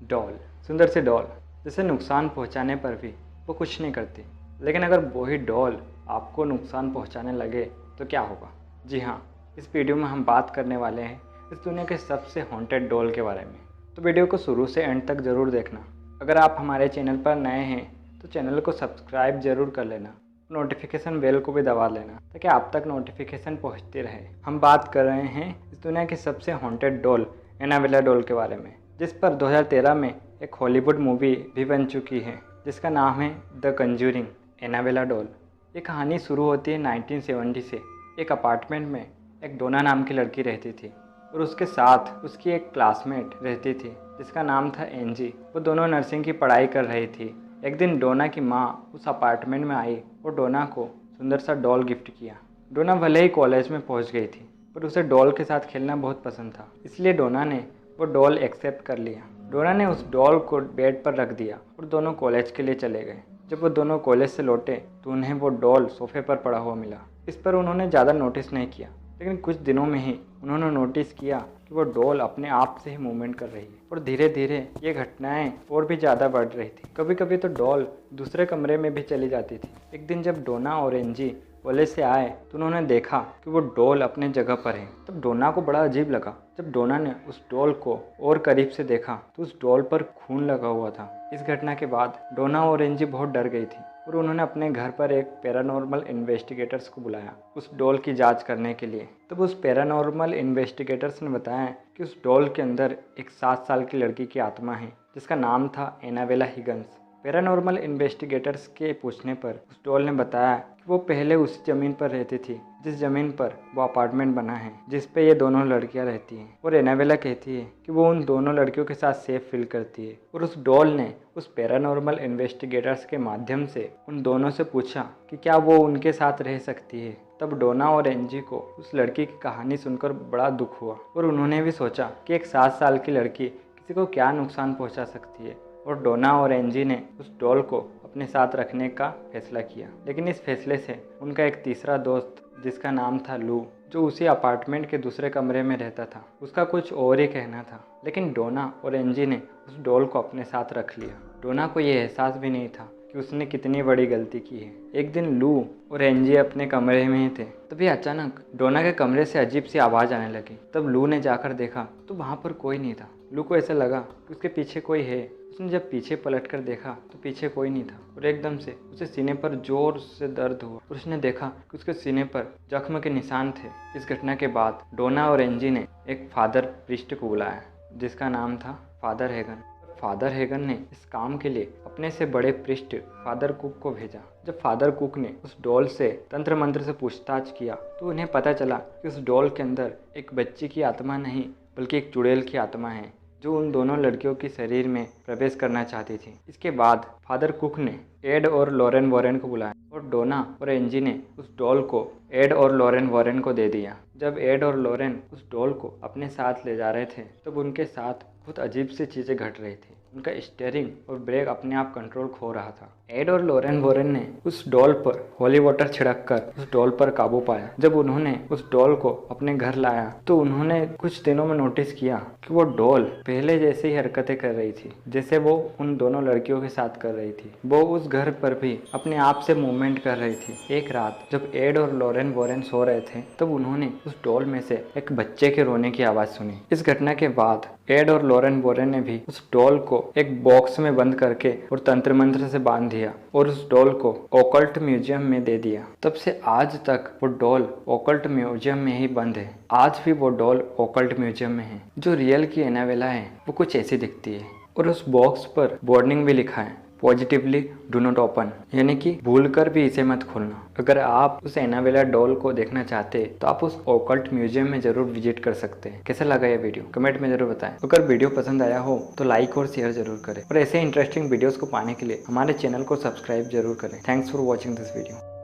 Doll, सुंदर C double जिसे नुकसान पहुंचाने पर भी वो कुछ नहीं करती। लेकिन अगर वही डॉल आपको नुकसान पहुंचाने लगे तो क्या होगा? जी हाँ, इस वीडियो में हम बात करने वाले हैं इस दुनिया के सबसे हॉन्टेड डॉल के बारे में। तो वीडियो को शुरू से एंड तक ज़रूर देखना। अगर आप हमारे चैनल पर नए हैं तो चैनल को सब्सक्राइब ज़रूर कर लेना, नोटिफिकेशन बेल को भी दबा लेना ताकि आप तक नोटिफिकेशन पहुंचती रहे। हम बात कर रहे हैं इस दुनिया की सबसे हॉन्टेड डॉल एनाबेला डॉल के बारे में, जिस पर 2013 में एक हॉलीवुड मूवी भी बन चुकी है जिसका नाम है द कंज्यूरिंग एनाबेला डॉल। ये कहानी शुरू होती है 1970 से। एक अपार्टमेंट में एक डोना नाम की लड़की रहती थी और उसके साथ उसकी एक क्लासमेट रहती थी जिसका नाम था एंजी। वो दोनों नर्सिंग की पढ़ाई कर रही थी। एक दिन डोना की माँ उस अपार्टमेंट में आई और डोना को सुंदर सा डॉल गिफ्ट किया। डोना भले ही कॉलेज में पहुंच गई थी पर उसे डॉल के साथ खेलना बहुत पसंद था, इसलिए डोना ने वो डॉल एक्सेप्ट कर लिया। डोना ने उस डॉल को बेड पर रख दिया और दोनों कॉलेज के लिए चले गए। जब वो दोनों कॉलेज से लौटे तो उन्हें वो डॉल सोफे पर पड़ा हुआ मिला। इस पर उन्होंने ज़्यादा नोटिस नहीं किया, लेकिन कुछ दिनों में ही उन्होंने नोटिस किया कि वो डॉल अपने आप से ही मूवमेंट कर रही है और धीरे धीरे ये घटनाएं और भी ज़्यादा बढ़ रही थी। कभी कभी तो डॉल दूसरे कमरे में भी चली जाती थी। एक दिन जब डोना और एंजी कॉलेज से आए तो उन्होंने देखा कि वो डॉल अपने जगह पर है। तब डोना को बड़ा अजीब लगा। जब डोना ने उस डॉल को और करीब से देखा तो उस डॉल पर खून लगा हुआ था। इस घटना के बाद डोना और एंजी बहुत डर गई थी और उन्होंने अपने घर पर एक पैरानॉर्मल इन्वेस्टिगेटर्स को बुलाया उस डॉल की जांच करने के लिए। तब उस पैरानॉर्मल इन्वेस्टिगेटर्स ने बताया कि उस डॉल के अंदर एक 7 साल की लड़की की आत्मा है जिसका नाम था एनाबेला हिगन्स। पैरानॉर्मल इन्वेस्टिगेटर्स के पूछने पर उस डॉल ने बताया कि वो पहले उसी ज़मीन पर रहती थी जिस ज़मीन पर वो अपार्टमेंट बना है जिस पे ये दोनों लड़कियां रहती हैं। और एनाबेला कहती है कि वो उन दोनों लड़कियों के साथ सेफ फील करती है। और उस डॉल ने उस पैरानॉर्मल इन्वेस्टिगेटर्स के माध्यम से उन दोनों से पूछा कि क्या वो उनके साथ रह सकती है। तब डोना और एंजी को उस लड़की की कहानी सुनकर बड़ा दुख हुआ और उन्होंने भी सोचा कि एक 7 साल की लड़की किसी को क्या नुकसान पहुँचा सकती है। और डोना और एंजी ने उस डॉल को अपने साथ रखने का फैसला किया। लेकिन इस फैसले से उनका एक तीसरा दोस्त जिसका नाम था लू, जो उसी अपार्टमेंट के दूसरे कमरे में रहता था, उसका कुछ और ही कहना था। लेकिन डोना और एंजी ने उस डॉल को अपने साथ रख लिया। डोना को ये एहसास भी नहीं था कि उसने कितनी बड़ी गलती की है। एक दिन लू और एंजी अपने कमरे में ही थे, तभी अचानक डोना के कमरे से अजीब सी आवाज़ आने लगी। तब लू ने जाकर देखा तो वहाँ पर कोई नहीं था। लू को ऐसा लगा कि उसके पीछे कोई है। उसने जब पीछे पलट कर देखा तो पीछे कोई नहीं था और एकदम से उसे सीने पर जोर से दर्द हुआ और उसने देखा कि उसके सीने पर जख्म के निशान थे। इस घटना के बाद डोना और एंजी ने एक फादर प्रीस्ट को बुलाया जिसका नाम था फादर हेगन। फादर हेगन ने इस काम के लिए अपने से बड़े प्रीस्ट फादर कुक को भेजा। जब फादर कुक ने उस डॉल से तंत्र मंत्र से पूछताछ किया तो उन्हें पता चला कि उस डॉल के अंदर एक बच्ची की आत्मा नहीं बल्कि एक चुड़ैल की आत्मा है जो उन दोनों लड़कियों के शरीर में प्रवेश करना चाहती थी। इसके बाद फादर कुक ने एड और लॉरेन वॉरेन को बुलाया और डोना और एंजी ने उस डॉल को एड और लॉरेन वॉरेन को दे दिया। जब एड और लॉरेन उस डॉल को अपने साथ ले जा रहे थे तब उनके साथ बहुत अजीब सी चीज़ें घट रही थी। उनका स्टीयरिंग और ब्रेक अपने आप कंट्रोल खो रहा था। एड और लॉरेन वॉरेन ने उस डॉल पर होली वाटर छिड़क कर उस डॉल पर काबू पाया। जब उन्होंने उस डॉल को अपने घर लाया तो उन्होंने कुछ दिनों में नोटिस किया कि वो डॉल पहले जैसे ही हरकतें कर रही थी जैसे वो उन दोनों लड़कियों के साथ कर रही थी। वो उस घर पर भी अपने आप से मूवमेंट कर रही थी। एक रात जब एड और लॉरेन वॉरेन सो रहे थे तब उन्होंने उस डॉल में से एक बच्चे के रोने की आवाज़ सुनी। इस घटना के बाद एड और लॉरेन वॉरेन ने भी उस डॉल को एक बॉक्स में बंद करके और तंत्र मंत्र से बांध दिया और उस डॉल को ओकल्ट म्यूजियम में दे दिया। तब से आज तक वो डॉल ओकल्ट म्यूजियम में ही बंद है। आज भी वो डॉल ओकल्ट म्यूजियम में है। जो रियल की एनाबेला है वो कुछ ऐसी दिखती है और उस बॉक्स पर वार्निंग भी लिखा है, पॉजिटिवली डू नॉट ओपन, यानी कि भूल कर भी इसे मत खोलना। अगर आप उस एनाबेला डॉल को देखना चाहते हैं तो आप उस ओकल्ट म्यूजियम में जरूर विजिट कर सकते हैं। कैसा लगा ये वीडियो कमेंट में जरूर बताएं। अगर वीडियो पसंद आया हो तो लाइक और शेयर जरूर करें और ऐसे इंटरेस्टिंग वीडियोस को पाने के लिए हमारे चैनल को सब्सक्राइब जरूर करें। Thanks for watching this video.